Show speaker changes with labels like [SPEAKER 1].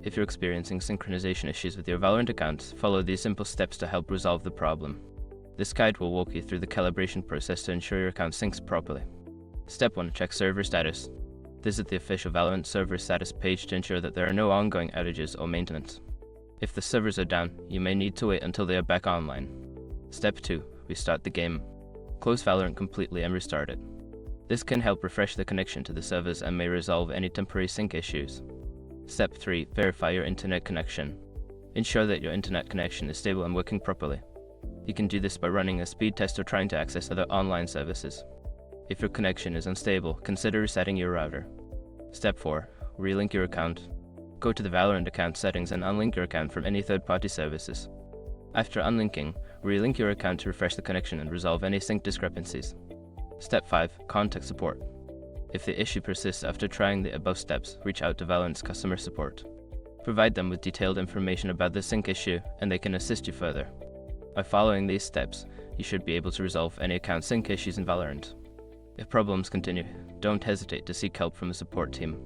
[SPEAKER 1] If you're experiencing synchronization issues with your Valorant account, follow these simple steps to help resolve the problem. This guide will walk you through the calibration process to ensure your account syncs properly. Step 1. Check server status. Visit the official Valorant server status page to ensure that there are no ongoing outages or maintenance. If the servers are down, you may need to wait until they are back online. Step 2. Restart the game. Close Valorant completely and restart it. This can help refresh the connection to the servers and may resolve any temporary sync issues. Step 3. Verify your internet connection. Ensure that your internet connection is stable and working properly. You can do this by running a speed test or trying to access other online services. If your connection is unstable, consider resetting your router. Step 4. Relink your account. Go to the Valorant account settings and unlink your account from any third-party services. After unlinking, relink your account to refresh the connection and resolve any sync discrepancies. Step 5. Contact support. If the issue persists after trying the above steps, reach out to Valorant's customer support. Provide them with detailed information about the sync issue and they can assist you further. By following these steps, you should be able to resolve any account sync issues in Valorant. If problems continue, don't hesitate to seek help from the support team.